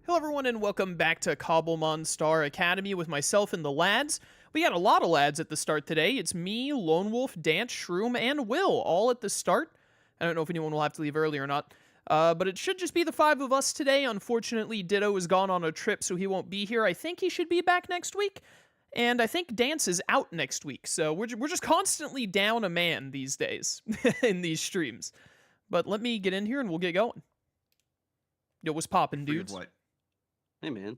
Hello everyone and welcome back to Cobblemon Star Academy with myself and the lads. We got a lot of lads at the start today. It's me, Lone Wolf, Dance, Shroom, and Will all at the start. I don't know if anyone will have to leave early or not. But it should just be the 5 of us today. Unfortunately, Ditto is gone on a trip, so he won't be here. I think he should be back next week. And I think Dance is out next week. So we're just constantly down a man these days in these streams. But let me get in here and we'll get going. Yo, what's poppin', dudes? What? Hey, man.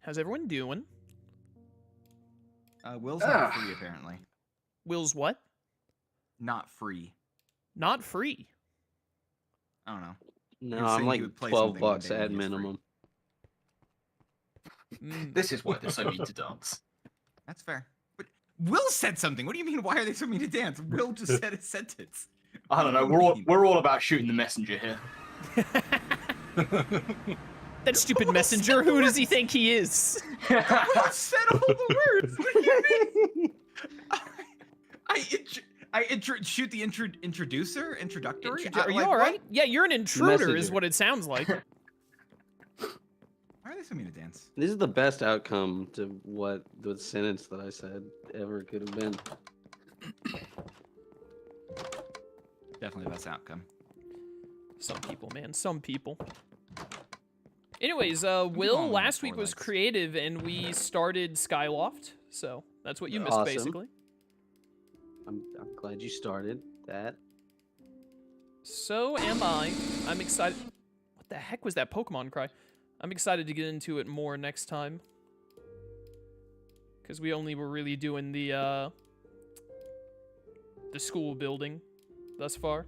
How's everyone doing? Will's not free, apparently. Will's what? Not free. Not free. I don't know. No, You're I'm saying you like would play 12 something one bucks day at and it's free. minimum. This is why they're so mean to dance. That's fair. But Will said something. What do you mean? Why are they so mean to dance? Will just said a sentence. I don't know. We're all about shooting the messenger here. That stupid messenger. Who does he think he is? Will said all the words. What do you mean? Shoot the introducer? Introductory? Are you all right? Yeah, you're an intruder, is Messenger. what it sounds like. Why are they so mean to dance? This is the best outcome to what the sentence that I said ever could have been. Definitely the best outcome. Some people, man. Some people. Anyways, going Will with last 4 week was legs. creative, and we started Skyloft. So that's what you missed, Awesome. basically. I'm glad you started that. So am I. I'm excited. What the heck was that Pokemon cry? I'm excited to get into it more next time. Because we only were really doing the school building thus far.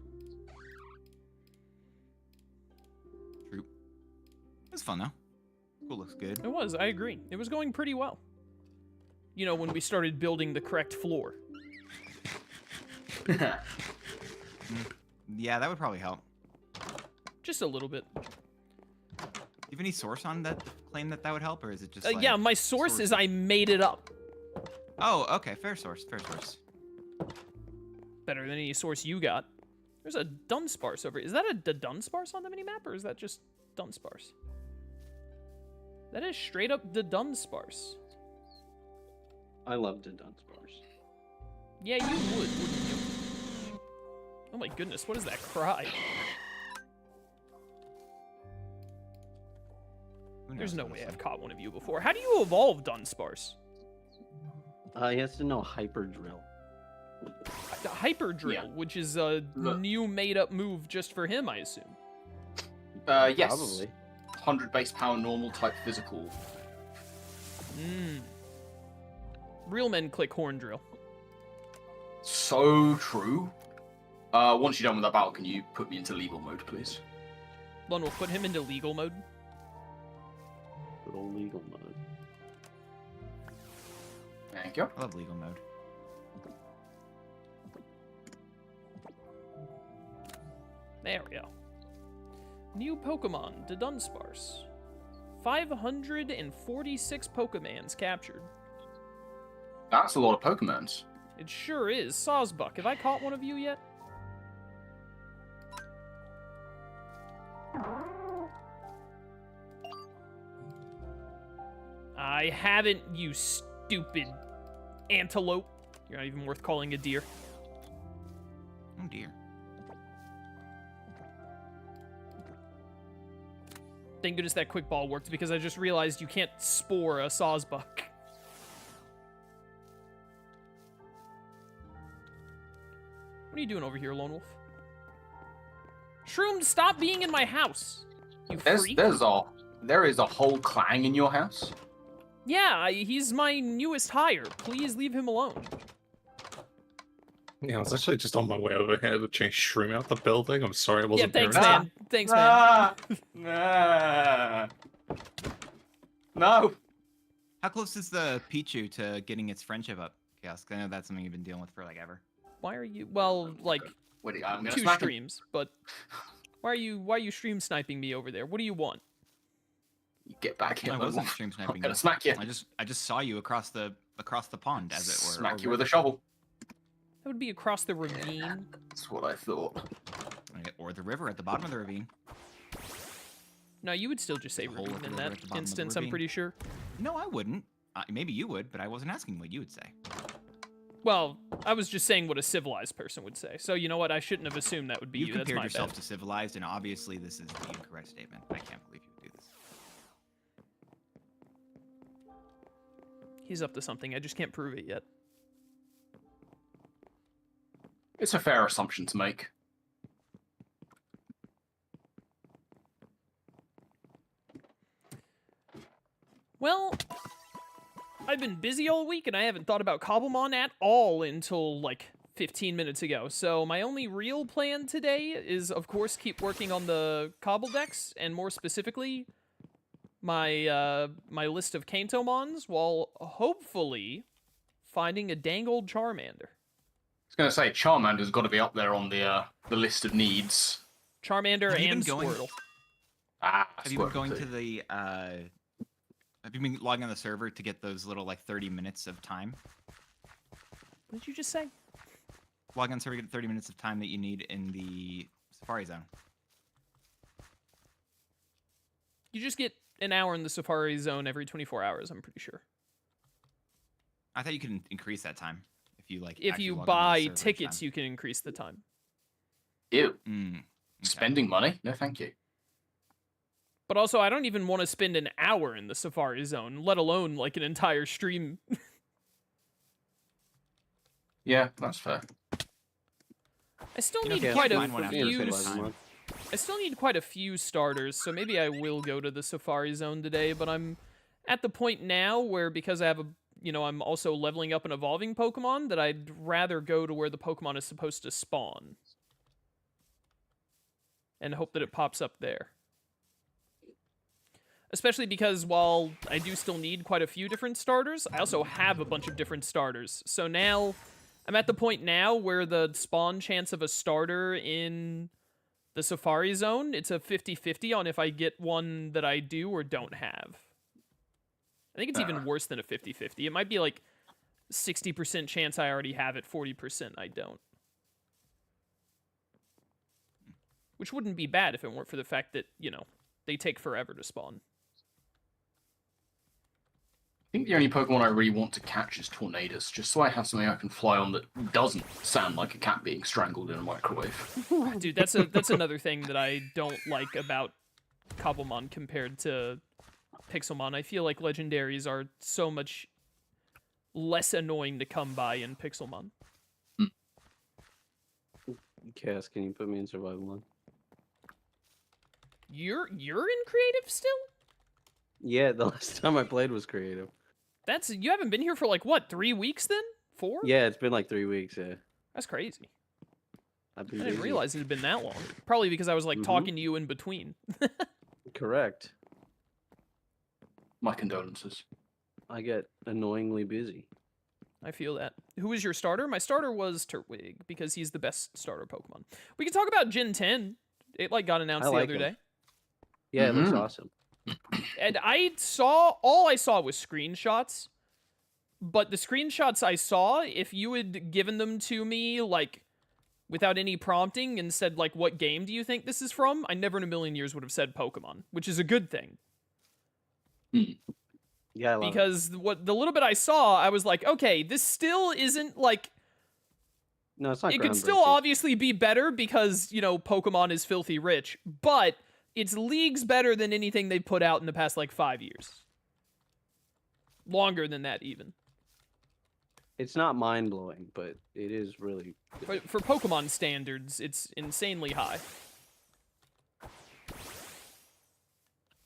True. It was fun, though. School looks good. It was, I agree. It was going pretty well. You know, when we started building the correct floor. Yeah, that would probably help. Just a little bit. Do you have any source on that claim that would help, or is it just like... Yeah, my source is I made it up. Oh, okay. Fair source. Fair source. Better than any source you got. There's a Dunsparce over here. Is that a Dunsparce on the minimap, or is that just Dunsparce? That is straight up the Dunsparce. I loved the Dunsparce. Yeah, you would, wouldn't you? Oh my goodness, what is that cry? There's no way I've caught one of you before. How do you evolve Dunsparce? He has to know Hyper Drill. The Hyper Drill, Yeah. which is a new made-up move just for him, I assume. Yes. Probably. 100 base power normal type physical. Real men click Horn Drill. So true. Once you're done with that battle, can you put me into legal mode, please? Lon will put him into legal mode. Good old legal mode. Thank you. I love legal mode. There we go. New Pokemon to Dunsparce. 546 Pokemons captured. That's a lot of Pokemons. It sure is. Sawsbuck, have I caught one of you yet? I haven't, you stupid antelope. You're not even worth calling a deer. Oh, dear. Thank goodness that quick ball worked, because I just realized you can't spore a Sawsbuck. What are you doing over here, Lone Wolf? Shroom, stop being in my house, you freak. There is a whole clan in your house. Yeah, he's my newest hire. Please leave him alone. Yeah, I was actually just on my way over here to change Shroom out the building. I'm sorry I wasn't Yeah, thanks, there. man. Thanks, man. No. How close is the Pichu to getting its friendship up, Chaos? 'Cause I know that's something you've been dealing with for like ever. Why are you? Well, like Wait, I'm gonna 2 smack him. streams, but why are you stream sniping me over there? What do you want? You get back here. I Lone wasn't Wolf. stream I'm sniping gonna you. smack you. I just saw you across the pond, as it were. Smack or you with a river. shovel. That would be across the ravine. That's what I thought. Or the river at the bottom of the ravine. No, you would still just say The hole ravine at the in river that at the bottom of the instance, I'm ravine. pretty sure. No, I wouldn't. Maybe you would, but I wasn't asking what you would say. Well, I was just saying what a civilized person would say. So you know what? I shouldn't have assumed that would be You've you. That's compared my yourself bad. to civilized, and obviously this is the incorrect statement. I can't believe you would do this. He's up to something. I just can't prove it yet. It's a fair assumption to make. Well, I've been busy all week, and I haven't thought about Cobblemon at all until, like, 15 minutes ago. So my only real plan today is, of course, keep working on the Cobble decks, and more specifically, my my list of Kantomons, while hopefully finding a dang old Charmander. I was going to say, Charmander's got to be up there on the list of needs. Charmander Have you and been going- Squirtle. Have you been Squirtle going too. to the have you been logging on the server to get those little like 30 minutes of time? What did you just say? Log on server to get 30 minutes of time that you need in the Safari Zone. You just get an hour in the Safari Zone every 24 hours, I'm pretty sure. I thought you could increase that time if you like. If actually you log onto the buy server each tickets, time. you can increase the time. Ew. Okay. Spending money? No, thank you. But also, I don't even want to spend an hour in the Safari Zone, let alone like an entire stream. Yeah, that's fair. I still You know, need if you quite can't a find one after Yeah, a few. bit of civilized time. month. I still need quite a few starters, so maybe I will go to the Safari Zone today. But I'm at the point now where, because I have I'm also leveling up an evolving Pokemon, that I'd rather go to where the Pokemon is supposed to spawn, and hope that it pops up there. Especially because while I do still need quite a few different starters, I also have a bunch of different starters. So now, I'm at the point now where the spawn chance of a starter in the Safari Zone, it's a 50-50 on if I get one that I do or don't have. I think it's even worse than a 50-50. It might be like 60% chance I already have it, 40% I don't. Which wouldn't be bad if it weren't for the fact that, they take forever to spawn. I think the only Pokemon I really want to catch is Tornadus, just so I have something I can fly on that doesn't sound like a cat being strangled in a microwave. Dude, that's another thing that I don't like about Cobblemon compared to Pixelmon. I feel like legendaries are so much less annoying to come by in Pixelmon. Cass, can you put me in survival mode? You're in creative still? Yeah, the last time I played was creative. You haven't been here for like what, 3 weeks then? 4? Yeah, it's been like 3 weeks. Yeah, That's crazy. I've I been didn't busy. realize it had been that long. Probably because I was like Mhm. talking to you in between. Correct. My condolences. I get annoyingly busy. I feel that. Who was your starter? My starter was Turtwig because he's the best starter Pokemon. We can talk about Gen 10. It got announced I the like other him. day. Yeah, it looks Mhm. awesome. And all I saw was screenshots. But the screenshots I saw, if you had given them to me, like, without any prompting and said, like, what game do you think this is from? I never in a million years would have said Pokemon, which is a good thing. Yeah, I love it. Because the little bit I saw, I was like, okay, this still isn't, like, No, it's not. it could still groundbreaking. obviously be better because, Pokemon is filthy rich, but it's leagues better than anything they've put out in the past, like, 5 years. Longer than that, even. It's not mind blowing, but it is really. For Pokemon standards, it's insanely high.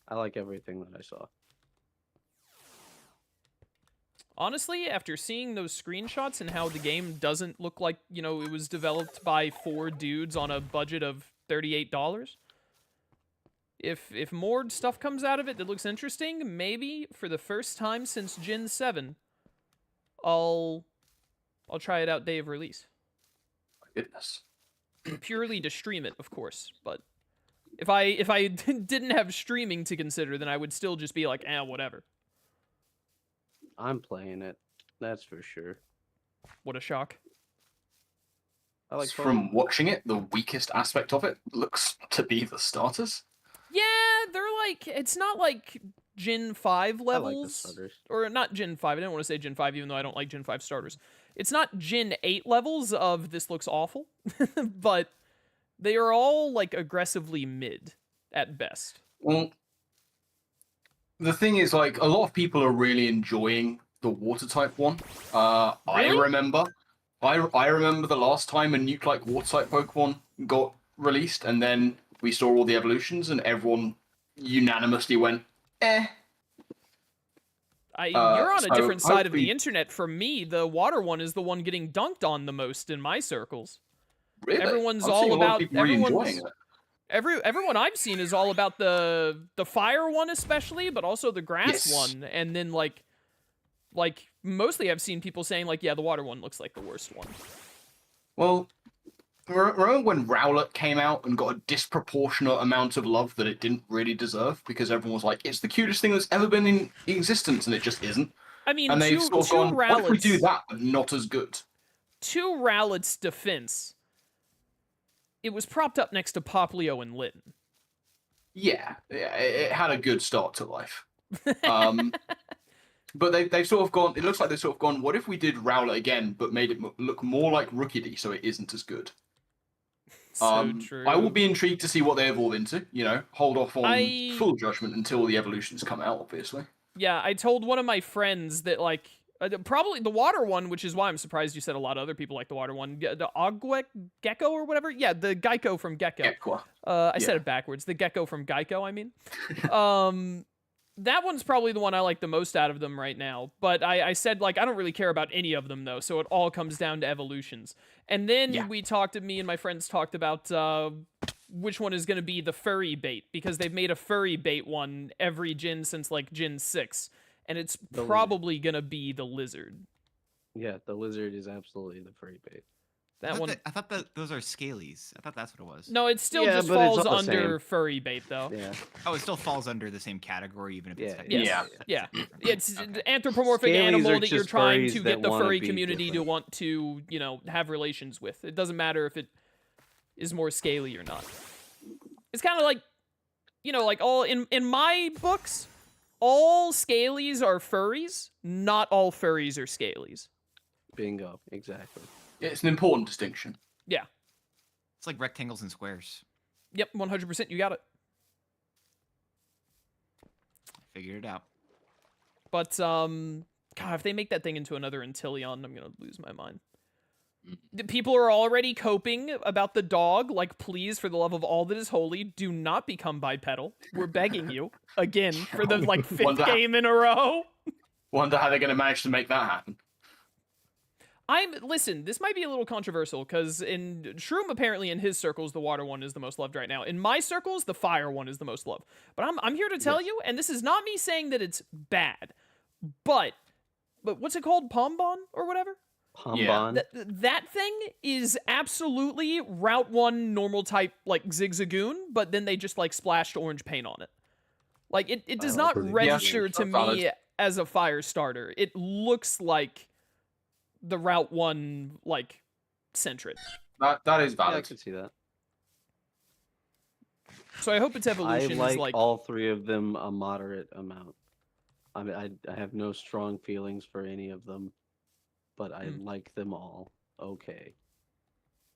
I like everything that I saw. Honestly, after seeing those screenshots and how the game doesn't look like, it was developed by 4 dudes on a budget of $38, if more stuff comes out of it that looks interesting, maybe for the first time since Gen 7, I'll try it out day of release. My goodness. Purely to stream it, of course, but if I didn't have streaming to consider, then I would still just be like, whatever. I'm playing it. That's for sure. What a shock. I like from watching it, the weakest aspect of it looks to be the starters. Yeah, they're like, it's not like Gen 5 I like the levels. starters. Or not Gen 5. I didn't want to say Gen 5, even though I don't like Gen 5 starters. It's not Gen 8 levels of this looks awful, but they are all like aggressively mid at best. Well, the thing is, like, a lot of people are really enjoying the water type one. I Really? remember, I remember the last time a nuke-like water type Pokemon got released, and then we saw all the evolutions, and everyone unanimously went, eh. You're on a so different side of the hopefully- internet from me. The water one is the one getting dunked on the most in my circles. Really? Everyone's I'm all seeing a lot of about- people really everyone's- enjoying it. Everyone I've seen is all about the fire one especially, but also the grass Yes. one, and then like mostly I've seen people saying like, yeah, the water one looks like the worst one. Well, remember when Rowlet came out and got a disproportionate amount of love that it didn't really deserve because everyone was like, it's the cutest thing that's ever been in existence, and it just isn't. I mean, And they've to sort of gone, what if we do Rowlet's that, but not as good? to Rowlet's defense, it was propped up next to Poplio and Litten. Yeah, it had a good start to life. But they've sort of gone, it looks like they've sort of gone, what if we did Rowlet again, but made it look more like Rookidee so it isn't as good? So true. I will be intrigued to see what they evolve into, you know, hold off on I- full judgment until the evolutions come out, obviously. Yeah, I told one of my friends that like probably the water one, which is why I'm surprised you said a lot of other people like the water one. The Ogwek Gecko or whatever. Yeah, the Geico from Gecko. Gekwa. I said Yeah. it backwards. The Gecko from Geico, I mean. That one's probably the one I like the most out of them right now. But I said, like, I don't really care about any of them, though, so it all comes down to evolutions. And then Yeah. me and my friends talked about which one is going to be the furry bait, because they've made a furry bait one every gen since, like, Gen 6. And it's The lizard. probably going to be the lizard. Yeah, the lizard is absolutely the furry bait. That one... I thought that those are scalies. I thought that's what it was. No, it still Yeah, just but it's falls all the under same. furry bait, though. Yeah. Oh, it still falls under the same category, even if it's Yeah, technically Yes. Yeah. Yeah. different. It's Okay. anthropomorphic Scalies animal are that you're just trying furries to that get the wanna furry be community to different. want to, you know, have relations with. It doesn't matter if it is more scaly or not. It's kind of like, you know, like all in my books, all scalies are furries, not all furries are scalies. Bingo. Exactly. It's an important distinction. Yeah. It's like rectangles and squares. Yep, 100%, you got it. Figured it out. But God, if they make that thing into another Inteleon, I'm gonna lose my mind. The people are already coping about the dog. Like, please, for the love of all that is holy, do not become bipedal. We're begging you again for the like fifth Wonder- game in a row. Wonder how they're going to manage to make that happen. Listen, this might be a little controversial because in Shroom, apparently in his circles, the water one is the most loved right now. In my circles, the fire one is the most loved. But I'm here to tell you, and this is not me saying that it's bad, but what's it called, Pombon or whatever? Pombon. That thing is absolutely Route 1 normal type, like, Zigzagoon, but then they just, like, splashed orange paint on it. Like, it does not believe register to that's valid. me as a fire starter. It looks like the Route 1, like, centric. That is Yeah, I valid. can see that. So I hope its I evolution like is, like... all three of them a moderate amount. I mean, I have no strong feelings for any of them, but I like them all okay.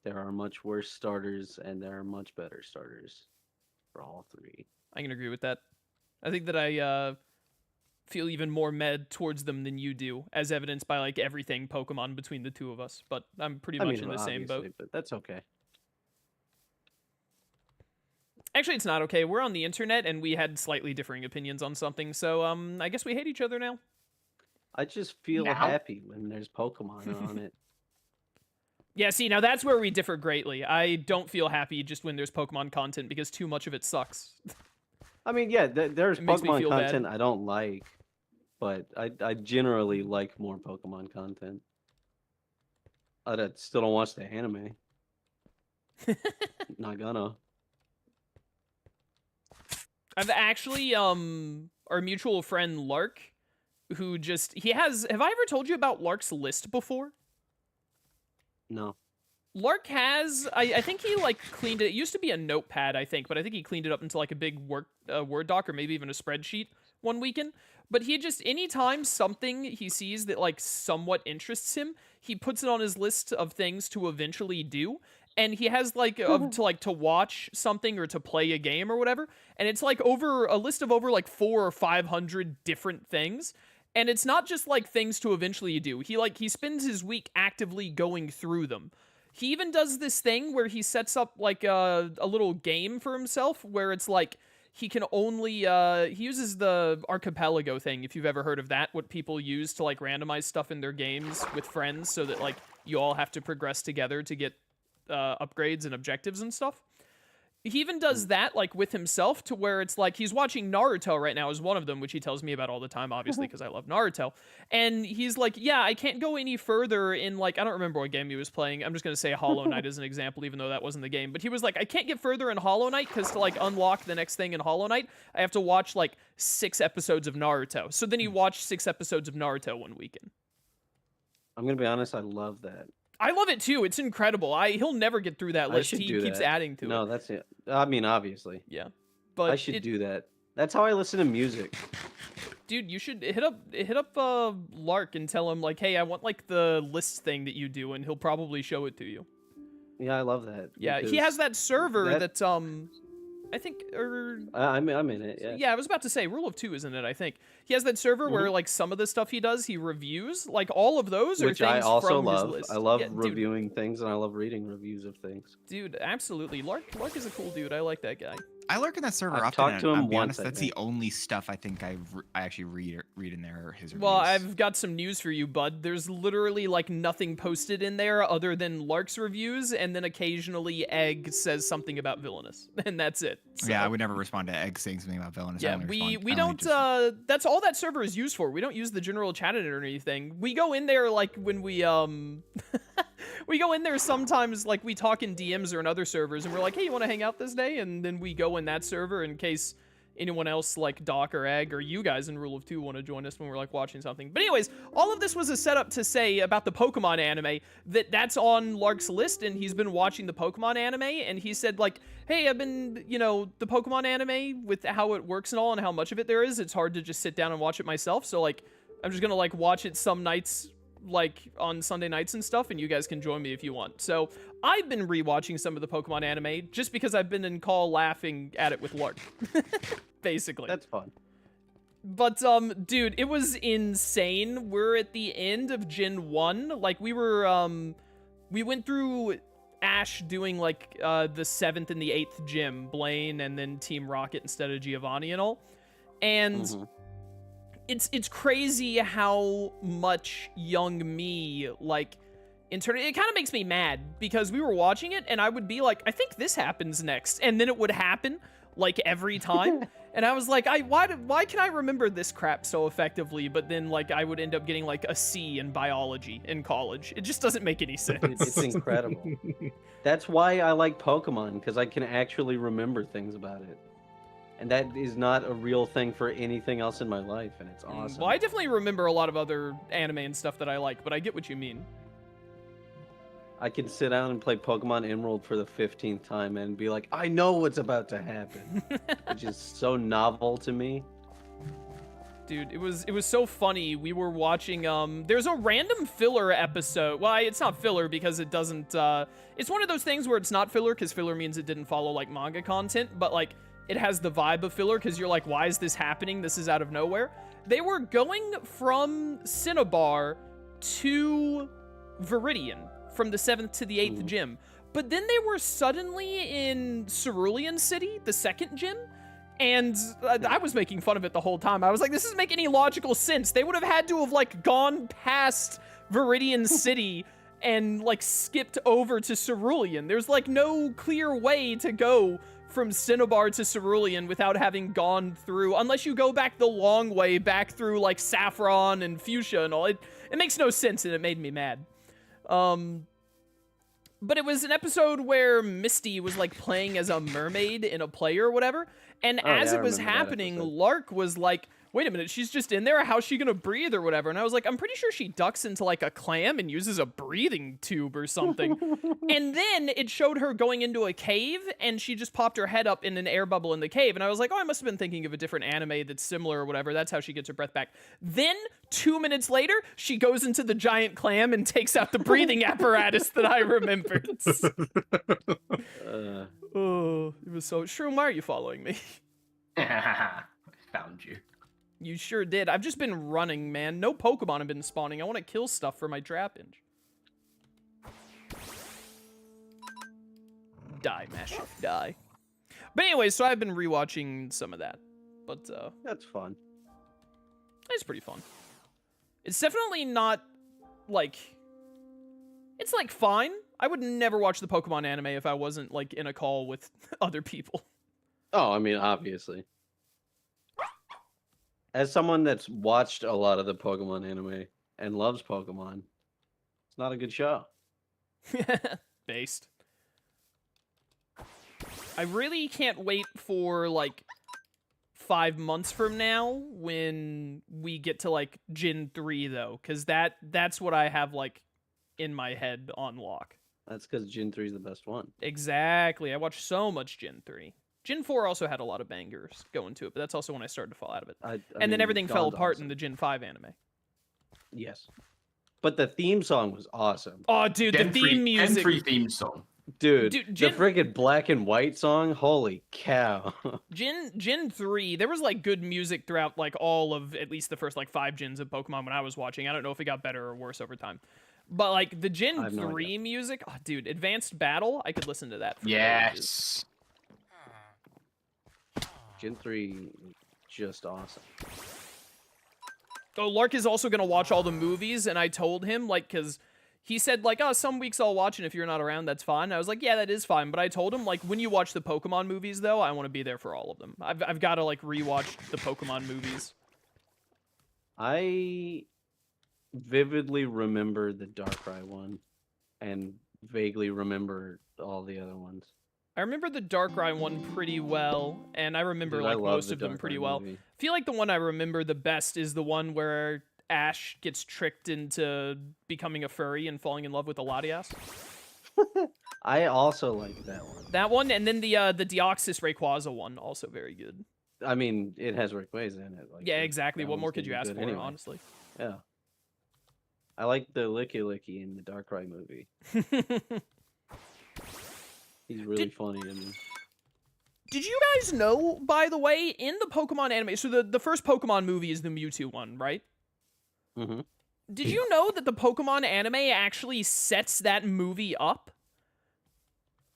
There are much worse starters, and there are much better starters for all three. I can agree with that. I think that I feel even more med towards them than you do, as evidenced by, like, everything Pokemon between the two of us. But I'm pretty much in the same boat. obviously, but that's okay. Actually, it's not okay. We're on the internet, and we had slightly differing opinions on something, so I guess we hate each other now. I just feel Now? happy when there's Pokemon on it. Yeah, see, now that's where we differ greatly. I don't feel happy just when there's Pokemon content, because too much of it sucks. I mean, yeah, there's It makes me Pokemon feel bad. content I don't like, but I generally like more Pokemon content. I still don't watch the anime. Not gonna. I've actually, our mutual friend Lark, who have I ever told you about Lark's list before? No. Lark has, I think he like cleaned it. It used to be a notepad, I think, but I think he cleaned it up into like a big Word doc or maybe even a spreadsheet one weekend. But he just, anytime something he sees that like somewhat interests him, he puts it on his list of things to eventually do. And he has like to watch something or to play a game or whatever, and it's like over a list of over like 400 or 500 different things. And it's not just like things to eventually do. He spends his week actively going through them. He even does this thing where he sets up like a little game for himself where it's like he can only he uses the archipelago thing, if you've ever heard of that, what people use to like randomize stuff in their games with friends so that like you all have to progress together to get upgrades and objectives and stuff. He even does that like with himself to where it's like he's watching Naruto right now is one of them, which he tells me about all the time, obviously, because I love Naruto. And he's like, yeah, I can't go any further in like, I don't remember what game he was playing. I'm just going to say Hollow Knight as an example, even though that wasn't the game. But he was like, I can't get further in Hollow Knight because to like unlock the next thing in Hollow Knight, I have to watch like 6 episodes of Naruto. So then he watched 6 episodes of Naruto one weekend. I'm going to be honest, I love that. I love it too. It's incredible. He'll never get through that list. He keeps adding to it. No, that's it. I mean, obviously. Yeah. But I should do that. That's how I listen to music. Dude, you should hit up Lark and tell him like, hey, I want like the list thing that you do, and he'll probably show it to you. Yeah, I love that. Yeah, he has that server that I think, or I'm in it. Yeah. Yeah, I was about to say Rule of 2, isn't it? I think he has that server where like some of the stuff he does, he reviews. Like all of those are Which things I also from love. his list. I love Yeah, reviewing things, and I love reading reviews of things. Dude, absolutely. Lark is a cool dude. I like that guy. I lurk in that server I've often. talked to him I'll be once, honest, I that's think. the only stuff I think I actually read in there. Are his reviews. Well, I've got some news for you, bud. There's literally like nothing posted in there other than Lark's reviews, and then occasionally Egg says something about Villainous, and that's it. So, Yeah, I would never respond to Egg saying something about Villainous. I yeah, only we respond- I only don't. just- That's all that server is used for. We don't use the general chat in it or anything. We go in there like when we we go in there sometimes like we talk in DMs or in other servers, and we're like, hey, you want to hang out this day? And then we go in that server in case anyone else like Doc or Egg or you guys in Rule of 2 want to join us when we're like watching something. But anyways, all of this was a setup to say about the Pokemon anime that's on Lark's list, and he's been watching the Pokemon anime, and he said like, hey, I've been, the Pokemon anime with how it works and all and how much of it there is, it's hard to just sit down and watch it myself. So like, I'm just gonna like watch it some nights, like on Sunday nights and stuff, and you guys can join me if you want. So I've been rewatching some of the Pokemon anime just because I've been in call laughing at it with Lark. Basically. That's fun. But dude, it was insane. We're at the end of Gen 1. Like we were we went through Ash doing like the 7th and the 8th gym, Blaine and then Team Rocket instead of Giovanni and all. And it's crazy how much young me like it kind of makes me mad because we were watching it and I would be like, I think this happens next, and then it would happen like every time. And I was like, why can I remember this crap so effectively, but then like I would end up getting like a C in biology in college. It just doesn't make any sense. It's incredible. That's why I like Pokemon, because I can actually remember things about it. And that is not a real thing for anything else in my life, and it's awesome. Well, I definitely remember a lot of other anime and stuff that I like, but I get what you mean. I can sit down and play Pokemon Emerald for the 15th time and be like, I know what's about to happen. Which is so novel to me. Dude, it was so funny. We were watching, there's a random filler episode. Well, it's not filler because it doesn't, it's one of those things where it's not filler because filler means it didn't follow, like, manga content, but, like, it has the vibe of filler because you're like, why is this happening? This is out of nowhere. They were going from Cinnabar to Viridian, from the 7th to the 8th gym. But then they were suddenly in Cerulean City, the 2nd gym, and I was making fun of it the whole time. I was like, this doesn't make any logical sense. They would have had to have, like, gone past Viridian City and, like, skipped over to Cerulean. There's, like, no clear way to go from Cinnabar to Cerulean without having gone through, unless you go back the long way, back through, like, Saffron and Fuchsia and all. It makes no sense, and it made me mad. But it was an episode where Misty was like playing as a mermaid in a play or whatever, and as it was happening, Lark was like, wait a minute, she's just in there? How's she gonna breathe or whatever? And I was like, I'm pretty sure she ducks into like a clam and uses a breathing tube or something. And then it showed her going into a cave and she just popped her head up in an air bubble in the cave. And I was like, oh, I must have been thinking of a different anime that's similar or whatever. That's how she gets her breath back. Then 2 minutes later, she goes into the giant clam and takes out the breathing apparatus that I remembered. Oh, it was so... Shroom, why are you following me? I found you. You sure did. I've just been running, man. No Pokemon have been spawning. I want to kill stuff for my Trapinch. Die, Mashiff, die. But anyway, so I've been rewatching some of that. But, That's fun. it's pretty fun. It's definitely not, like... It's, like, fine. I would never watch the Pokemon anime if I wasn't, like, in a call with other people. Oh, I mean, obviously. As someone that's watched a lot of the Pokemon anime and loves Pokemon, it's not a good show. Based. I really can't wait for, like, 5 months from now when we get to, like, Gen 3, though. Because that's what I have, like, in my head on lock. That's because Gen 3 is the best one. Exactly. I watched so much Gen 3. Gen 4 also had a lot of bangers going to it, but that's also when I started to fall out of it. I And then mean, everything fell Dawn's apart awesome. in the Gen 5 anime. Yes. But the theme song was awesome. Oh, dude, Gen the 3 theme music. Gen 3 theme song. Dude, Dude, the Gen- friggin' black and white song, holy cow. Gen 3, there was, like, good music throughout, like, all of at least the first, like, 5 gens of Pokemon when I was watching. I don't know if it got better or worse over time. But, like, the I Gen have no 3 music, oh, dude, Advanced Battle, I could listen to that for ages. Yes. Gen 3, just awesome. Oh, Lark is also going to watch all the movies, and I told him, like, because he said, like, oh, some weeks I'll watch, and if you're not around, that's fine. I was like, yeah, that is fine. But I told him, like, when you watch the Pokemon movies, though, I want to be there for all of them. I've got to, like, rewatch the Pokemon movies. I vividly remember the Darkrai one, and vaguely remember all the other ones. I remember the Darkrai one pretty well, and I remember, Dude, I like, love most the of them pretty Darkrai well. movie. I feel like the one I remember the best is the one where Ash gets tricked into becoming a furry and falling in love with a Latias. I also like that one. That one, and then the Deoxys Rayquaza one, also very good. I mean, it has Rayquaza in it. Like, Yeah, the- exactly. that What one's more could gonna you be ask good for, anyway. honestly? Yeah. I like the Licky Licky in the Darkrai movie. He's really funny to me. Did you guys know, by the way, in the Pokemon anime, so the first Pokemon movie is the Mewtwo one, right? Mm-hmm. Did you know that the Pokemon anime actually sets that movie up?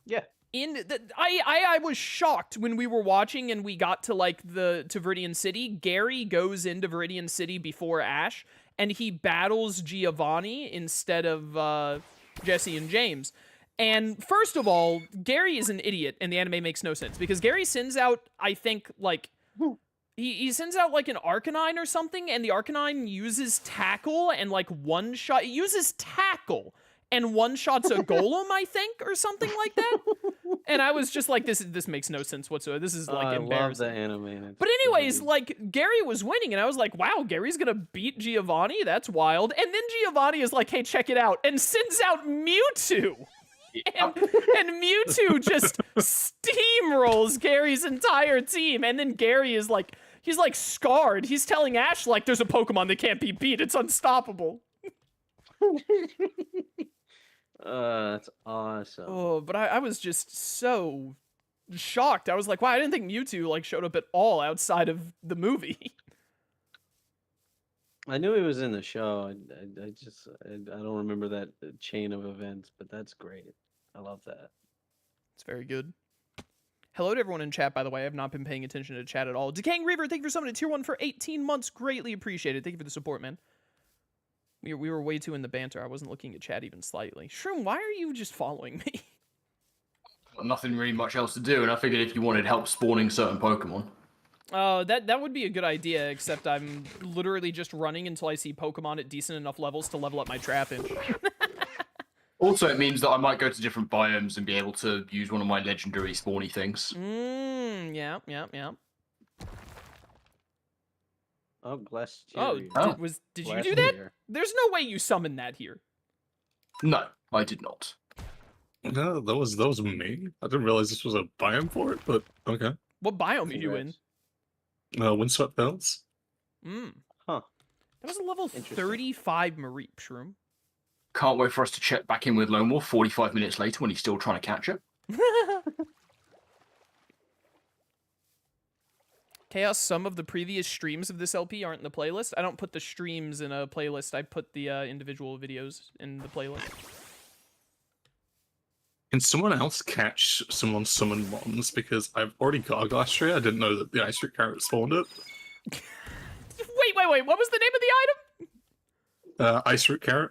Yeah. I was shocked when we were watching and we got to, like, to Viridian City. Gary goes into Viridian City before Ash, and he battles Giovanni instead of Jesse and James. And first of all, Gary is an idiot, and the anime makes no sense, because Gary sends out, I think, like, he sends out, like, an Arcanine or something, and the Arcanine uses Tackle and, like, one-shot, it uses Tackle and one-shots a Golem, I think, or something like that. And I was just like, this makes no sense whatsoever. This is, like, I love embarrassing. the anime. and it's But anyways, really- like, Gary was winning, and I was like, wow, Gary's gonna beat Giovanni? That's wild. And then Giovanni is like, hey, check it out, and sends out Mewtwo. And Mewtwo just steamrolls Gary's entire team, and then Gary is like, he's like scarred. He's telling Ash, like, there's a Pokemon that can't be beat. It's unstoppable. That's awesome. Oh, but I was just so shocked. I was like, wow, I didn't think Mewtwo, like, showed up at all outside of the movie. I knew he was in the show. I just I don't remember that chain of events, but that's great. I love that. It's very good. Hello to everyone in chat, by the way. I have not been paying attention to chat at all. Decaying Reaver, thank you for summoning Tier 1 for 18 months. Greatly appreciated. Thank you for the support, man. We were way too in the banter. I wasn't looking at chat even slightly. Shroom, why are you just following me? Got nothing really much else to do, and I figured if you wanted help spawning certain Pokemon. That would be a good idea, except I'm literally just running until I see Pokemon at decent enough levels to level up my Trapinch. Also, it means that I might go to different biomes and be able to use one of my legendary spawny things. Yeah. Oh, glass. Oh, Oh. did you do that? There's no way you summoned that here. No, I did not. No, that was me. I didn't realize this was a biome for it, but okay. What biome are you in? Windswept Hills. Huh. That was a level Interesting. 35 Mareep, Shroom. Can't wait for us to check back in with Lone Wolf 45 minutes later when he's still trying to catch it. Chaos, some of the previous streams of this LP aren't in the playlist. I don't put the streams in a playlist. I put the individual videos in the playlist. Can someone else catch someone's summon mons? Because I've already got a glass tree. I didn't know that the ice root carrot spawned it. Wait. What was the name of the item? Ice root carrot.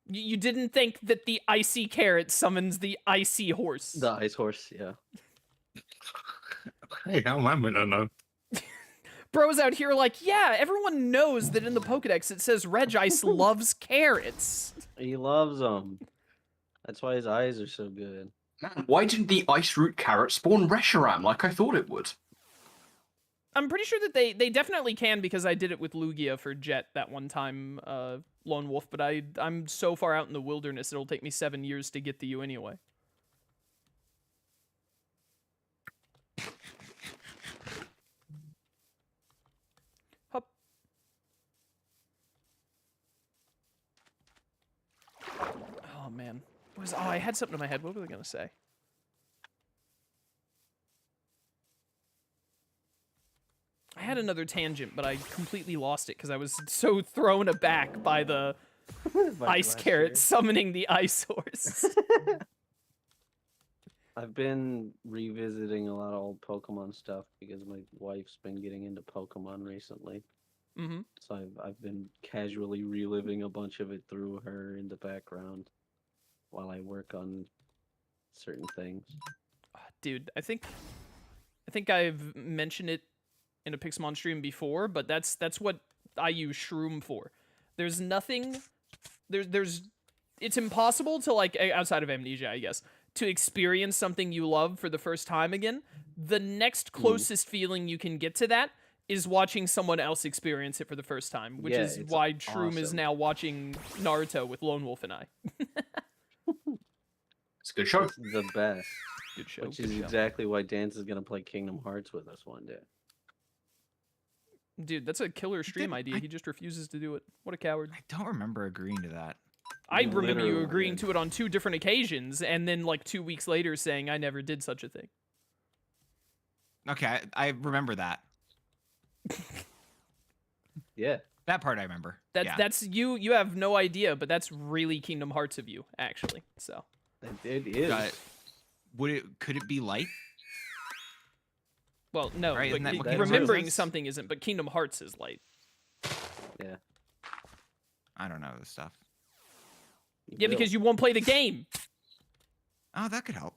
You didn't think that the icy carrot summons the icy horse. The ice horse, yeah. Hey, how am I meant to know? Bros out here like, yeah, everyone knows that in the Pokedex it says Regice loves carrots. He loves them. That's why his eyes are so good. Man, why didn't the ice root carrot spawn Reshiram like I thought it would? I'm pretty sure that they definitely can because I did it with Lugia for Jet that one time, Lone Wolf, but I'm so far out in the wilderness it'll take me 7 years to get to you anyway. Hup. Oh man. I had something in my head. What was I gonna say? I had another tangent, but I completely lost it because I was so thrown aback by the ice carrot summoning the ice horse. I've been revisiting a lot of old Pokemon stuff because my wife's been getting into Pokemon recently. Mm-hmm. So I've been casually reliving a bunch of it through her in the background while I work on certain things. Dude, I think I've mentioned it in a Pixelmon stream before, but that's what I use Shroom for. There's nothing it's impossible to, like, outside of Amnesia, I guess, to experience something you love for the first time again. The next closest feeling you can get to that is watching someone else experience it for the first time, which is why Shroom is now watching Naruto with Lone Wolf and I. It's a good show. It's the best. Good show. Which good is show. exactly why Dance is going to play Kingdom Hearts with us one day. Dude, that's a killer stream idea. He just refuses to do it. What a coward. I don't remember agreeing to that. I remember you Literally agreeing did. to it on 2 different occasions, and then like 2 weeks later saying I never did such a thing. Okay, I remember that. Yeah. That part I remember. That's you have no idea, but that's really Kingdom Hearts of you, actually. So It is. Could it be light? well, no, Right, isn't but that what Kingdom remembering Hearts is? something isn't, but Kingdom Hearts is light. Yeah. I don't know this stuff. Yeah, because you won't play the game. Oh, that could help.